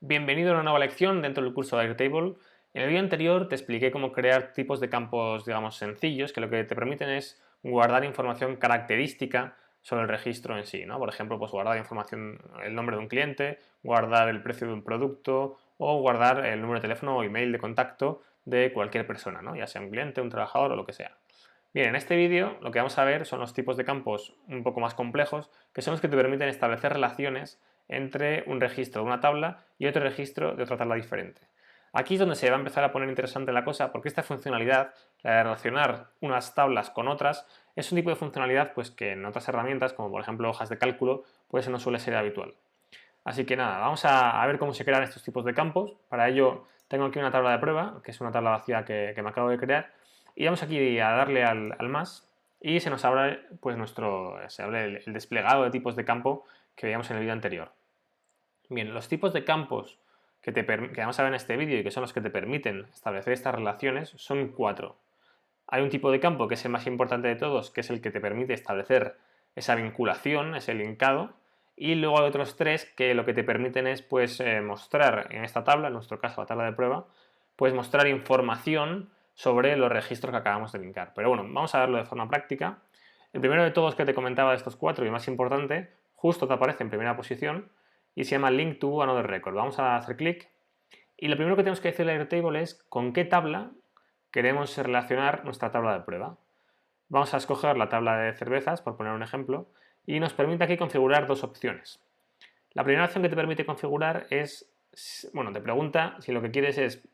Bienvenido a una nueva lección dentro del curso de Airtable. En el vídeo anterior te expliqué cómo crear tipos de campos, digamos, sencillos, que lo que te permiten es guardar información característica sobre el registro en sí, ¿no? Por ejemplo, pues guardar información, el nombre de un cliente, guardar el precio de un producto o guardar el número de teléfono o email de contacto de cualquier persona, ¿no? Ya sea un cliente, un trabajador o lo que sea. Bien, en este vídeo lo que vamos a ver son los tipos de campos un poco más complejos, que son los que te permiten establecer relaciones entre un registro de una tabla y otro registro de otra tabla diferente. Aquí es donde se va a empezar a poner interesante la cosa, porque esta funcionalidad, la de relacionar unas tablas con otras, es un tipo de funcionalidad pues, que en otras herramientas, como por ejemplo hojas de cálculo, pues no suele ser habitual. Así que nada, vamos a ver cómo se crean estos tipos de campos. Para ello tengo aquí una tabla de prueba, que es una tabla vacía que me acabo de crear, y vamos aquí a darle al más y se nos abre pues se abre el desplegado de tipos de campo que veíamos en el vídeo anterior. Bien, los tipos de campos que vamos a ver en este vídeo y que son los que te permiten establecer estas relaciones son 4. Hay un tipo de campo que es el más importante de todos, que es el que te permite establecer esa vinculación, ese linkado, y luego hay otros 3 que lo que te permiten es pues, mostrar en esta tabla, en nuestro caso la tabla de prueba, pues mostrar información sobre los registros que acabamos de linkar. Pero bueno, vamos a verlo de forma práctica. El primero de todos que te comentaba de estos 4 y el más importante, justo te aparece en primera posición y se llama Link to Another Record. Vamos a hacer clic y lo primero que tenemos que decirle a Airtable es con qué tabla queremos relacionar nuestra tabla de prueba. Vamos a escoger la tabla de cervezas, por poner un ejemplo, y nos permite aquí configurar dos opciones. La primera opción que te permite configurar es, bueno, te pregunta si lo que quieres es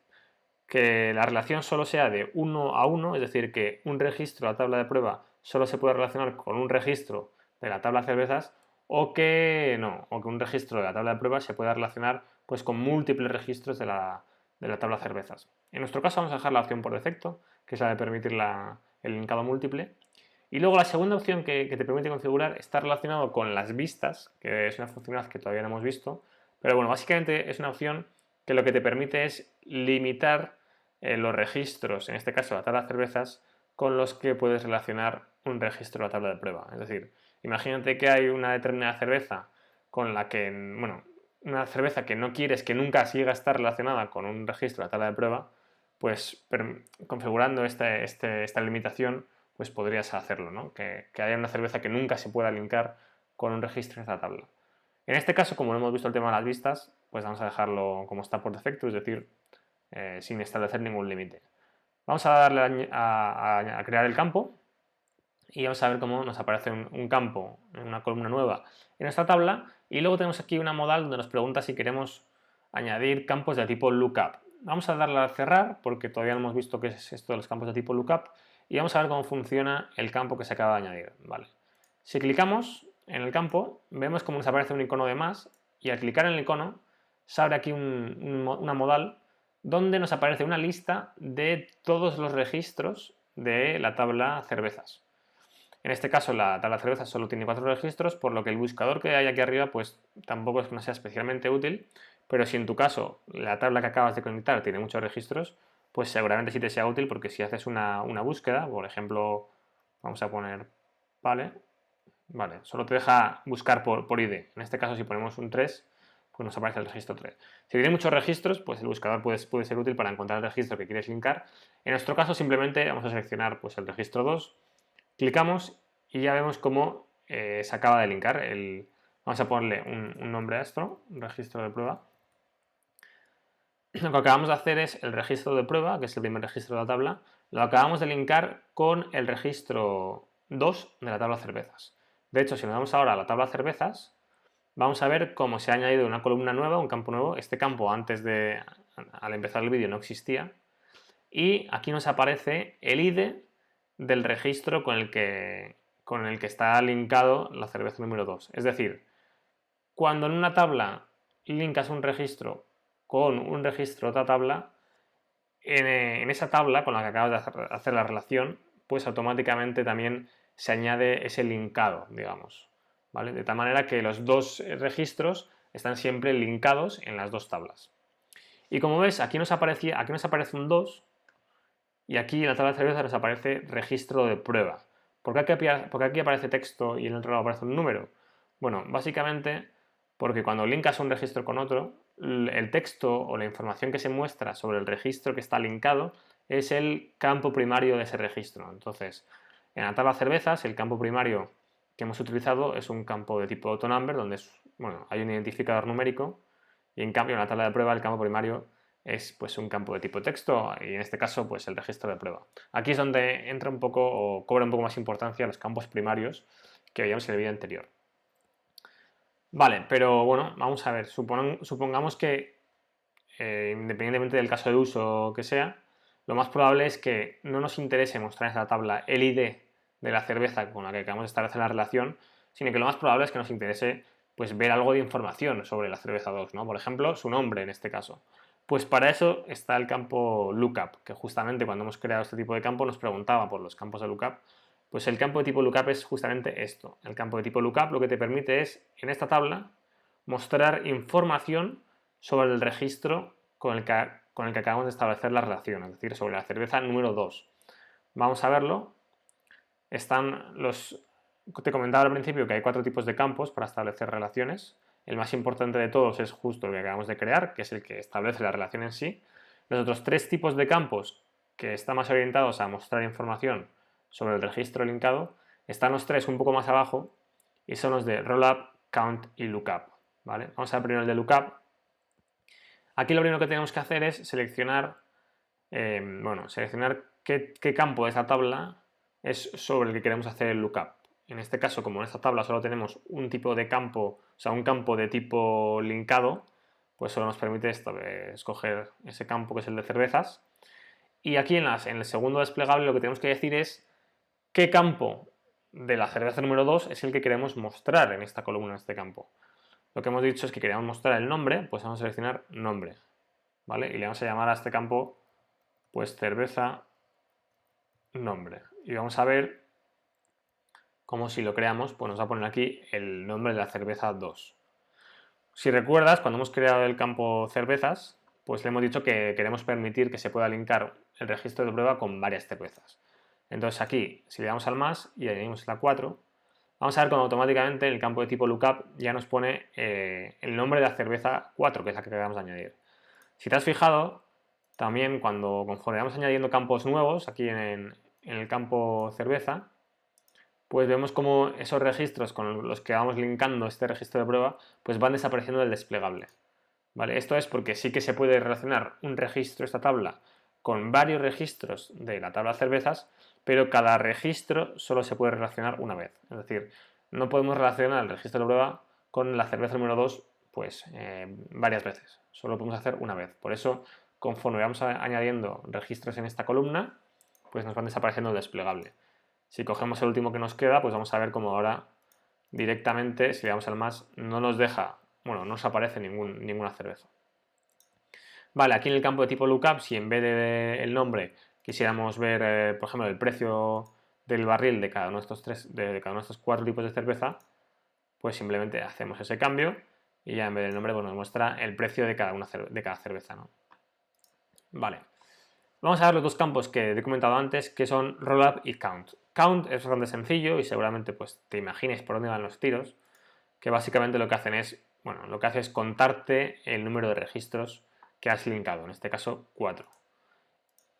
que la relación solo sea de 1 a 1, es decir, que un registro de la tabla de prueba solo se puede relacionar con un registro de la tabla de cervezas, o que no, o que un registro de la tabla de prueba se pueda relacionar pues, con múltiples registros de la tabla de cervezas. En nuestro caso vamos a dejar la opción por defecto, que es la de permitir el linkado múltiple. Y luego la segunda opción que te permite configurar está relacionado con las vistas, que es una funcionalidad que todavía no hemos visto, pero bueno, básicamente es una opción que lo que te permite es limitar los registros, en este caso la tabla de cervezas, con los que puedes relacionar un registro de la tabla de prueba. Es decir, imagínate que hay una determinada cerveza con la que, bueno, una cerveza que no quieres que nunca siga a estar relacionada con un registro de la tabla de prueba, pues configurando esta limitación, pues podrías hacerlo, ¿no? Que haya una cerveza que nunca se pueda linkar con un registro en esta tabla. En este caso, como no hemos visto el tema de las vistas, pues vamos a dejarlo como está por defecto, es decir, sin establecer ningún límite. Vamos a darle a crear el campo y vamos a ver cómo nos aparece un campo en una columna nueva en esta tabla, y luego tenemos aquí una modal donde nos pregunta si queremos añadir campos de tipo lookup. Vamos a darle a cerrar porque todavía no hemos visto qué es esto de los campos de tipo lookup y vamos a ver cómo funciona el campo que se acaba de añadir. Vale. Si clicamos en el campo, vemos cómo nos aparece un icono de más y al clicar en el icono se abre aquí una modal donde nos aparece una lista de todos los registros de la tabla cervezas. En este caso la tabla de cervezas solo tiene 4 registros, por lo que el buscador que hay aquí arriba pues tampoco es que no sea especialmente útil, pero si en tu caso la tabla que acabas de conectar tiene muchos registros, pues seguramente sí te sea útil, porque si haces una búsqueda, por ejemplo, vamos a poner, vale, solo te deja buscar por ID. En este caso si ponemos un 3, pues nos aparece el registro 3. Si tiene muchos registros, pues el buscador puede ser útil para encontrar el registro que quieres linkar. En nuestro caso simplemente vamos a seleccionar pues, el registro 2, clicamos y ya vemos cómo se acaba de linkar. Vamos a ponerle un nombre a esto, un registro de prueba. Lo que acabamos de hacer es el registro de prueba, que es el primer registro de la tabla, lo acabamos de linkar con el registro 2 de la tabla cervezas. De hecho, si nos vamos ahora a la tabla cervezas, vamos a ver cómo se ha añadido una columna nueva, un campo nuevo. Este campo al empezar el vídeo no existía. Y aquí nos aparece el ID del registro con el que está linkado la cerveza número 2. Es decir, cuando en una tabla linkas un registro con un registro de otra tabla, en esa tabla con la que acabas de hacer la relación, pues automáticamente también se añade ese linkado, digamos. ¿Vale? De tal manera que los dos registros están siempre linkados en las dos tablas. Y como ves, aquí nos aparece un 2 y aquí en la tabla de cerveza nos aparece registro de prueba. ¿Por qué aquí aparece texto y en el otro lado aparece un número? Bueno, básicamente porque cuando linkas un registro con otro, el texto o la información que se muestra sobre el registro que está linkado es el campo primario de ese registro. Entonces, en la tabla cervezas, el campo primario que hemos utilizado es un campo de tipo autonumber, donde hay un identificador numérico, y en cambio en la tabla de prueba el campo primario es pues, un campo de tipo texto, y en este caso pues, el registro de prueba. Aquí es donde entra un poco o cobra un poco más importancia los campos primarios que veíamos en el vídeo anterior. Vale, pero bueno, vamos a ver, supongamos que independientemente del caso de uso que sea, lo más probable es que no nos interese mostrar en esta tabla el ID de la cerveza con la que acabamos de establecer la relación, sino que lo más probable es que nos interese pues, ver algo de información sobre la cerveza 2, ¿no? Por ejemplo, su nombre en este caso. Pues para eso está el campo lookup, que justamente cuando hemos creado este tipo de campo nos preguntaba por los campos de lookup. Pues el campo de tipo lookup es justamente esto. El campo de tipo lookup lo que te permite es, en esta tabla, mostrar información sobre el registro con el que acabamos de establecer la relación, es decir, sobre la cerveza número 2. Vamos a verlo. Te comentaba al principio que hay 4 tipos de campos para establecer relaciones. El más importante de todos es justo el que acabamos de crear, que es el que establece la relación en sí. Los otros 3 tipos de campos que están más orientados a mostrar información sobre el registro linkado, están los 3 un poco más abajo y son los de rollup, count y lookup. ¿Vale? Vamos a ver primero el de lookup. Aquí lo primero que tenemos que hacer es seleccionar, qué campo de esa tabla es sobre el que queremos hacer el lookup. En este caso, como en esta tabla solo tenemos un tipo de campo, o sea, un campo de tipo linkado, pues solo nos permite escoger ese campo que es el de cervezas. Y aquí en el segundo desplegable lo que tenemos que decir es qué campo de la cerveza número 2 es el que queremos mostrar en esta columna, en este campo. Lo que hemos dicho es que queríamos mostrar el nombre, pues vamos a seleccionar nombre, ¿vale? Y le vamos a llamar a este campo, pues cerveza nombre. Y vamos a ver cómo si lo creamos, pues nos va a poner aquí el nombre de la cerveza 2. Si recuerdas, cuando hemos creado el campo cervezas, pues le hemos dicho que queremos permitir que se pueda linkar el registro de prueba con varias cervezas. Entonces aquí, si le damos al más y añadimos la 4, vamos a ver cómo automáticamente en el campo de tipo lookup ya nos pone el nombre de la cerveza 4, que es la que acabamos de añadir. Si te has fijado, también conforme vamos añadiendo campos nuevos, aquí en el campo cerveza, pues vemos cómo esos registros con los que vamos linkando este registro de prueba, pues van desapareciendo del desplegable. ¿Vale? Esto es porque sí que se puede relacionar un registro, esta tabla, con varios registros de la tabla cervezas, pero cada registro solo se puede relacionar una vez. Es decir, no podemos relacionar el registro de prueba con la cerveza número 2 pues, varias veces. Solo podemos hacer una vez. Por eso, conforme vamos añadiendo registros en esta columna, pues nos van desapareciendo el desplegable. Si cogemos el último que nos queda, pues vamos a ver cómo ahora directamente, si le damos al más, no nos deja, no nos aparece ninguna cerveza. Vale, aquí en el campo de tipo lookup, si en vez del nombre quisiéramos ver, por ejemplo, el precio del barril de cada uno de estos 4 tipos de cerveza, pues simplemente hacemos ese cambio y ya en vez del nombre nos muestra el precio de cada cerveza, ¿no? Vale. Vamos a ver los 2 campos que he comentado antes, que son rollup y count. Count es bastante sencillo y seguramente pues, te imagines por dónde van los tiros, que básicamente lo que hace es contarte el número de registros que has linkado, en este caso 4.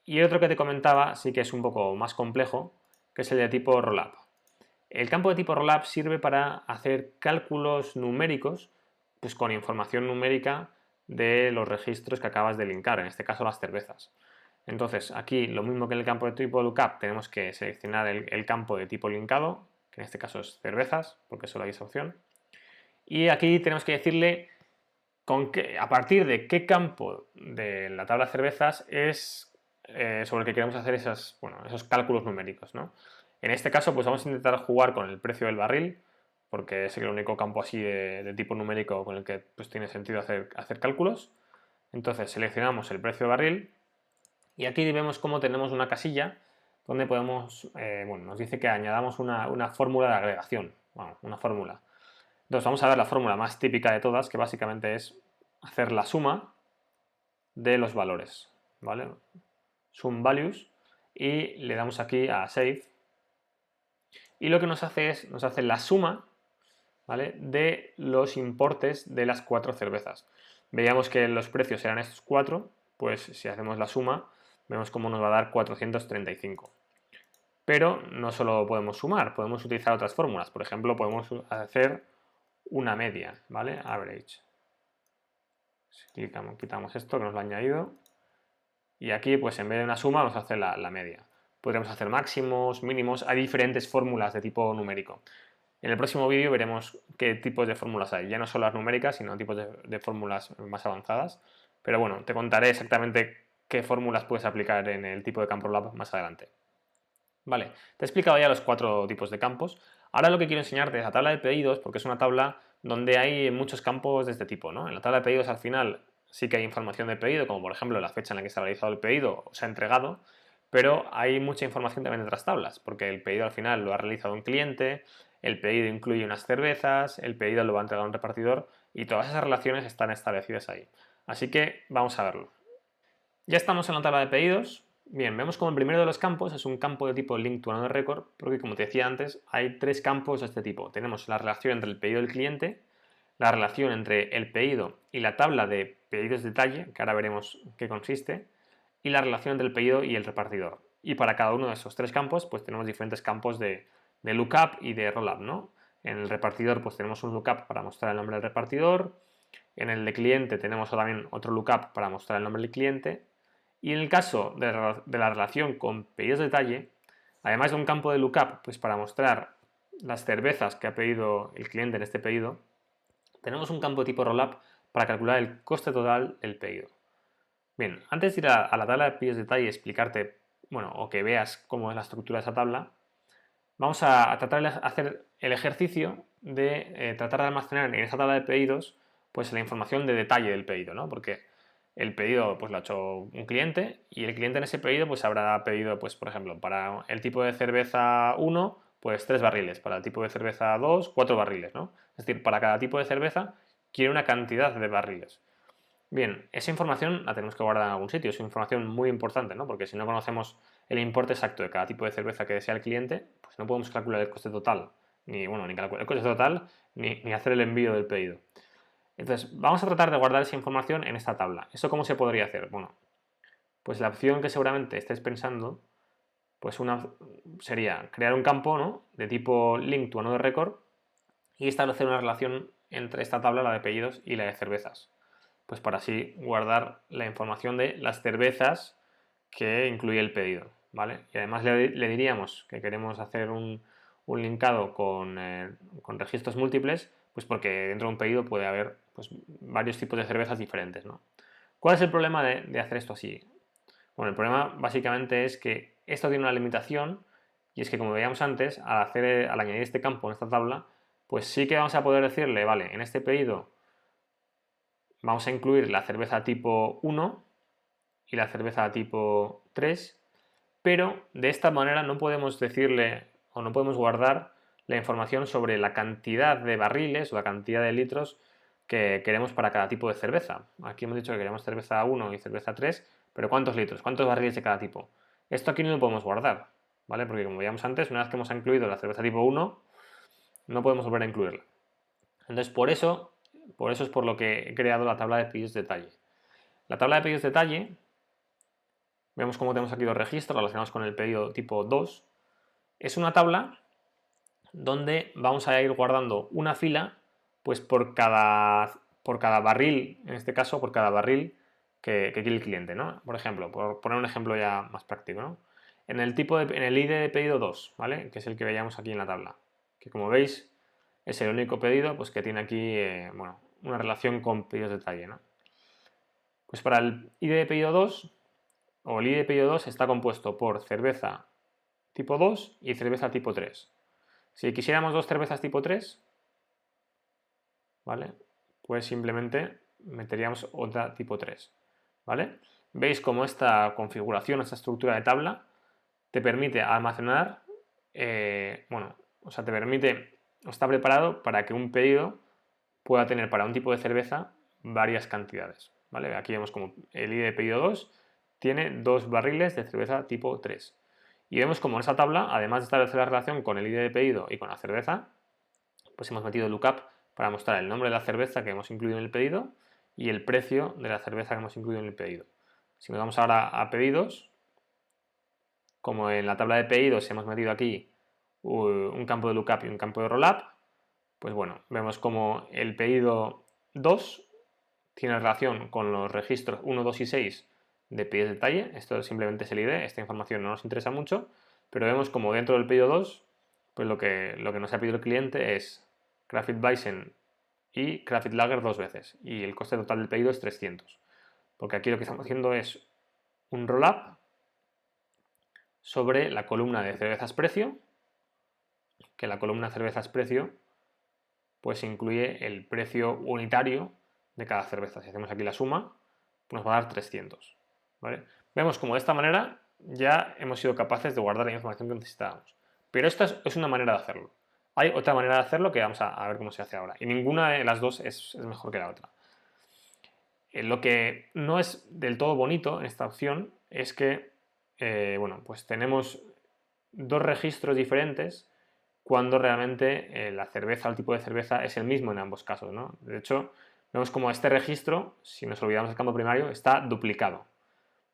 Y el otro que te comentaba sí que es un poco más complejo, que es el de tipo rollup. El campo de tipo rollup sirve para hacer cálculos numéricos, pues con información numérica de los registros que acabas de linkar, en este caso las cervezas. Entonces, aquí lo mismo que en el campo de tipo lookup, tenemos que seleccionar el campo de tipo linkado, que en este caso es cervezas, porque solo hay esa opción. Y aquí tenemos que decirle a partir de qué campo de la tabla de cervezas es sobre el que queremos hacer esos cálculos numéricos, ¿no? En este caso, pues vamos a intentar jugar con el precio del barril, porque es el único campo así de tipo numérico con el que pues, tiene sentido hacer cálculos. Entonces seleccionamos el precio de barril y aquí vemos cómo tenemos una casilla donde nos dice que añadamos una fórmula de agregación, una fórmula. Entonces vamos a ver la fórmula más típica de todas, que básicamente es hacer la suma de los valores, ¿vale? Sum values, y le damos aquí a save. Y lo que nos hace nos hace la suma, ¿vale?, de los importes de las 4 cervezas. veíamos que los precios eran estos 4, pues si hacemos la suma, vemos cómo nos va a dar 435. Pero no solo podemos sumar, podemos utilizar otras fórmulas. Por ejemplo, podemos hacer una media, ¿vale? Average. Quitamos esto que nos lo ha añadido. Y aquí, pues en vez de una suma, vamos a hacer la media. Podremos hacer máximos, mínimos, hay diferentes fórmulas de tipo numérico. En el próximo vídeo veremos qué tipos de fórmulas hay, ya no solo las numéricas, sino tipos de fórmulas más avanzadas. Pero bueno, te contaré exactamente qué fórmulas puedes aplicar en el tipo de campo Rollup más adelante. Vale, te he explicado ya los 4 tipos de campos. Ahora lo que quiero enseñarte es la tabla de pedidos, porque es una tabla donde hay muchos campos de este tipo, ¿no? En la tabla de pedidos al final sí que hay información de pedido, como por ejemplo la fecha en la que se ha realizado el pedido o se ha entregado, pero hay mucha información también de otras tablas, porque el pedido al final lo ha realizado un cliente, el pedido incluye unas cervezas, el pedido lo va a entregar un repartidor y todas esas relaciones están establecidas ahí. Así que vamos a verlo. Ya estamos en la tabla de pedidos. Bien, vemos como el primero de los campos es un campo de tipo link to another record, porque como te decía antes, hay 3 campos de este tipo. Tenemos la relación entre el pedido del cliente, la relación entre el pedido y la tabla de pedidos detalle, que ahora veremos qué consiste, y la relación entre el pedido y el repartidor. Y para cada uno de esos 3 campos, pues tenemos diferentes campos de lookup y de rollup, ¿no? En el repartidor, pues tenemos un lookup para mostrar el nombre del repartidor. En el de cliente tenemos también otro lookup para mostrar el nombre del cliente. Y en el caso de la relación con pedidos de detalle, además de un campo de lookup, pues para mostrar las cervezas que ha pedido el cliente en este pedido, tenemos un campo de tipo rollup para calcular el coste total del pedido. Bien, antes de ir a la tabla de pedidos de detalle y explicarte, bueno, o que veas cómo es la estructura de esa tabla, vamos a tratar de hacer el ejercicio de tratar de almacenar en esa tabla de pedidos pues la información de detalle del pedido, ¿no? Porque el pedido pues lo ha hecho un cliente y el cliente en ese pedido pues habrá pedido, pues por ejemplo, para el tipo de cerveza 1, pues 3 barriles, para el tipo de cerveza 2, 4 barriles, ¿no? Es decir, para cada tipo de cerveza quiere una cantidad de barriles. Bien, esa información la tenemos que guardar en algún sitio, es una información muy importante, ¿no? Porque si no conocemos el importe exacto de cada tipo de cerveza que desea el cliente, pues no podemos calcular el coste total, ni calcular el coste total, ni hacer el envío del pedido. Entonces, vamos a tratar de guardar esa información en esta tabla. ¿Eso cómo se podría hacer? Bueno, pues la opción que seguramente estés pensando, pues una sería crear un campo, ¿no? De tipo link to another record y establecer una relación entre esta tabla, la de apellidos, y la de cervezas. Pues para así guardar la información de las cervezas que incluye el pedido, ¿vale? Y además le diríamos que queremos hacer un linkado con registros múltiples, pues porque dentro de un pedido puede haber pues, varios tipos de cervezas diferentes, ¿no? ¿Cuál es el problema de hacer esto así? Bueno, el problema básicamente es que esto tiene una limitación y es que como veíamos antes, al añadir este campo en esta tabla, pues sí que vamos a poder decirle, vale, en este pedido vamos a incluir la cerveza tipo 1 y la cerveza tipo 3, pero de esta manera no podemos decirle o no podemos guardar la información sobre la cantidad de barriles o la cantidad de litros que queremos para cada tipo de cerveza. Aquí hemos dicho que queremos cerveza 1 y cerveza 3, pero ¿cuántos litros? ¿Cuántos barriles de cada tipo? Esto aquí no lo podemos guardar, ¿vale? Porque como veíamos antes, una vez que hemos incluido la cerveza tipo 1, no podemos volver a incluirla. Entonces, por eso es por lo que he creado la tabla de pedidos de detalle. La tabla de pedidos de detalle, vemos cómo tenemos aquí los registros relacionados con el pedido tipo 2. Es una tabla donde vamos a ir guardando una fila pues por cada barril, en este caso por cada barril que quiere el cliente, ¿no? Por ejemplo, por poner un ejemplo ya más práctico, ¿no? En el ID de pedido 2, ¿vale? Que es el que veíamos aquí en la tabla, que como veis es el único pedido pues, que tiene aquí bueno, una relación con pedidos de detalle, ¿no? Pues para el ID de pedido 2, o el ID de pedido 2 está compuesto por cerveza tipo 2 y cerveza tipo 3. Si quisiéramos dos cervezas tipo 3, ¿vale? Pues simplemente meteríamos otra tipo 3, ¿vale? Veis cómo esta configuración, esta estructura de tabla, te permite almacenar, bueno, o sea, te permite, está preparado para que un pedido pueda tener para un tipo de cerveza varias cantidades, ¿vale? Aquí vemos como el ID de pedido 2 tiene 2 barriles de cerveza tipo 3. Y vemos como en esa tabla, además de establecer la relación con el ID de pedido y con la cerveza, pues hemos metido el lookup para mostrar el nombre de la cerveza que hemos incluido en el pedido y el precio de la cerveza que hemos incluido en el pedido. Si nos vamos ahora a pedidos, como en la tabla de pedidos hemos metido aquí un campo de lookup y un campo de rollup, pues bueno, vemos como el pedido 2 tiene relación con los registros 1, 2 y 6 de pedidos de detalle. Esto simplemente es el ID, esta información no nos interesa mucho, pero vemos como dentro del pedido 2, pues lo que nos ha pedido el cliente es Crafted Bison y Crafted Lager 2 veces, y el coste total del pedido es 300. Porque aquí lo que estamos haciendo es un rollup sobre la columna de cervezas precio, que la columna cervezas precio pues incluye el precio unitario de cada cerveza. Si hacemos aquí la suma, nos va a dar 300. ¿Vale? Vemos como de esta manera ya hemos sido capaces de guardar la información que necesitábamos. Pero esta es una manera de hacerlo. Hay otra manera de hacerlo que vamos a ver cómo se hace ahora. Y ninguna de las dos es mejor que la otra. Lo que no es del todo bonito en esta opción es que bueno, pues tenemos dos registros diferentes cuando realmente la cerveza o el tipo de cerveza es el mismo en ambos casos, ¿no? De hecho, vemos como este registro, si nos olvidamos del campo primario, está duplicado.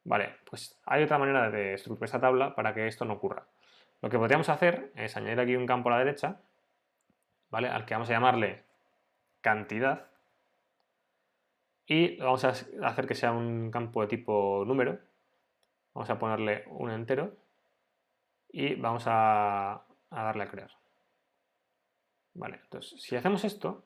Vale, pues hay otra manera de estructurar esta tabla para que esto no ocurra. Lo que podríamos hacer es añadir aquí un campo a la derecha, ¿vale? Al que vamos a llamarle cantidad, y vamos a hacer que sea un campo de tipo número. Vamos a ponerle un entero y vamos a darle a crear. Vale, entonces si hacemos esto,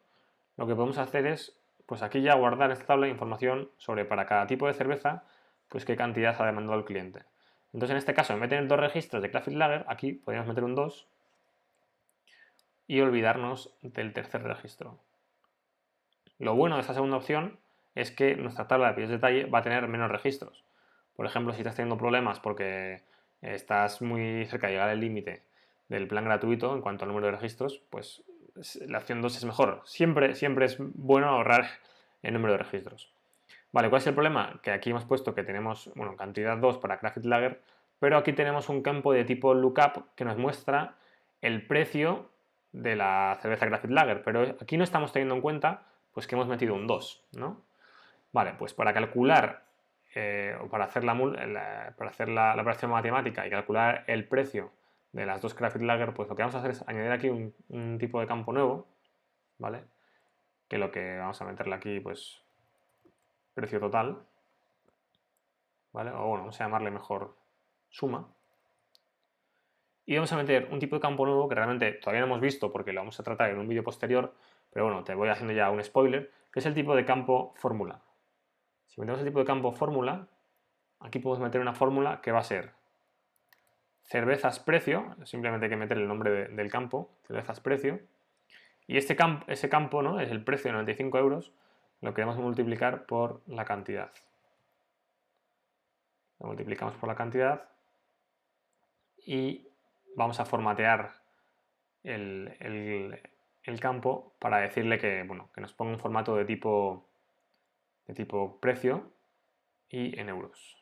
lo que podemos hacer es, pues aquí ya guardar en esta tabla información sobre para cada tipo de cerveza, pues qué cantidad ha demandado el cliente. Entonces en este caso, en vez de tener dos registros de Crafted Lager, aquí podríamos meter un 2 y olvidarnos del tercer registro. Lo bueno de esta segunda opción es que nuestra tabla de pedidos de detalle va a tener menos registros. Por ejemplo, si estás teniendo problemas porque estás muy cerca de llegar al límite del plan gratuito en cuanto al número de registros, pues la opción 2 es mejor. Siempre es bueno ahorrar el número de registros. Vale, ¿cuál es el problema? Que aquí hemos puesto que tenemos, bueno, cantidad 2 para Crafted Lager, pero aquí tenemos un campo de tipo lookup que nos muestra el precio de la cerveza Crafted Lager, pero aquí no estamos teniendo en cuenta pues que hemos metido un 2, ¿no? Vale, pues para calcular o para hacer, la operación matemática y calcular el precio de las dos Crafted Lager, pues lo que vamos a hacer es añadir aquí un tipo de campo nuevo, ¿vale? Que lo que vamos a meterle aquí, pues, precio total, ¿vale? O bueno, vamos a llamarle mejor suma. Y vamos a meter un tipo de campo nuevo que realmente todavía no hemos visto porque lo vamos a tratar en un vídeo posterior, pero bueno, te voy haciendo ya un spoiler, que es el tipo de campo fórmula. Si metemos el tipo de campo fórmula, aquí podemos meter una fórmula que va a ser cervezas precio, simplemente hay que meter el nombre del campo, cervezas precio, y ese campo, ¿no? Es el precio de 95 euros, lo queremos multiplicar por la cantidad. Lo multiplicamos por la cantidad y vamos a formatear el campo para decirle que, bueno, que nos ponga un formato de tipo precio y en euros.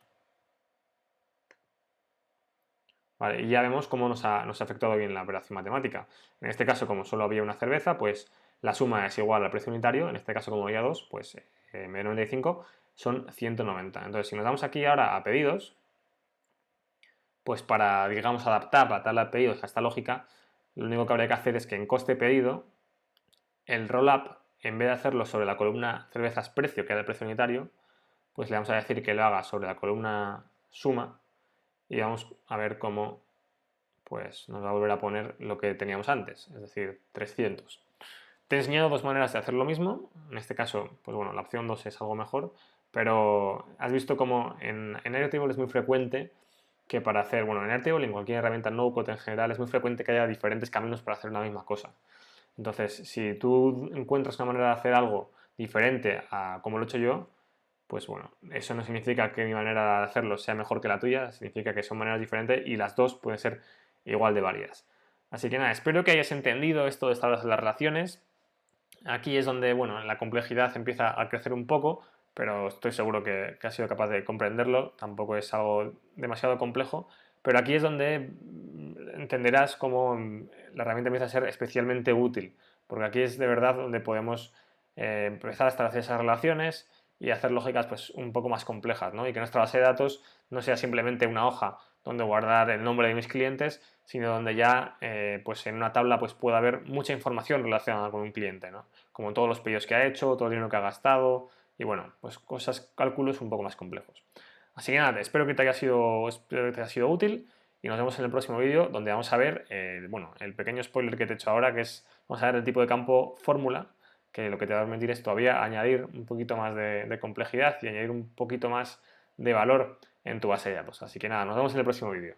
Vale, y ya vemos cómo nos ha afectado bien la operación matemática. En este caso, como solo había una cerveza, pues la suma es igual al precio unitario. En este caso, como había dos, pues en vez de 95 son 190. Entonces, si nos damos aquí ahora a pedidos, pues para, digamos, adaptar la tabla de pedidos a esta lógica, lo único que habría que hacer es que en coste pedido, el rollup, en vez de hacerlo sobre la columna cervezas precio, que era el precio unitario, pues le vamos a decir que lo haga sobre la columna suma y vamos a ver cómo pues nos va a volver a poner lo que teníamos antes, es decir, 300. Te he enseñado dos maneras de hacer lo mismo. En este caso, pues bueno, la opción 2 es algo mejor, pero has visto como en Airtable es muy frecuente que para hacer, bueno, en Airtable y en cualquier herramienta no-code en general es muy frecuente que haya diferentes caminos para hacer una misma cosa. Entonces, si tú encuentras una manera de hacer algo diferente a como lo he hecho yo, pues bueno, eso no significa que mi manera de hacerlo sea mejor que la tuya, significa que son maneras diferentes y las dos pueden ser igual de válidas. Así que nada, espero que hayas entendido esto de estados de las relaciones. Aquí es donde, bueno, la complejidad empieza a crecer un poco, pero estoy seguro que has sido capaz de comprenderlo, tampoco es algo demasiado complejo, pero aquí es donde entenderás cómo la herramienta empieza a ser especialmente útil, porque aquí es de verdad donde podemos empezar a establecer esas relaciones y hacer lógicas pues un poco más complejas, ¿no? Y que nuestra base de datos no sea simplemente una hoja donde guardar el nombre de mis clientes, sino donde ya pues en una tabla pues pueda haber mucha información relacionada con un cliente, ¿no? Como todos los pedidos que ha hecho, todo el dinero que ha gastado y bueno, pues cosas, cálculos un poco más complejos. Así que nada, espero que te haya sido útil y nos vemos en el próximo vídeo donde vamos a ver, bueno, el pequeño spoiler que te he hecho ahora, que es, vamos a ver el tipo de campo fórmula, que lo que te va a permitir es todavía añadir un poquito más de complejidad y añadir un poquito más de valor en tu base de datos. Así que nada, nos vemos en el próximo vídeo.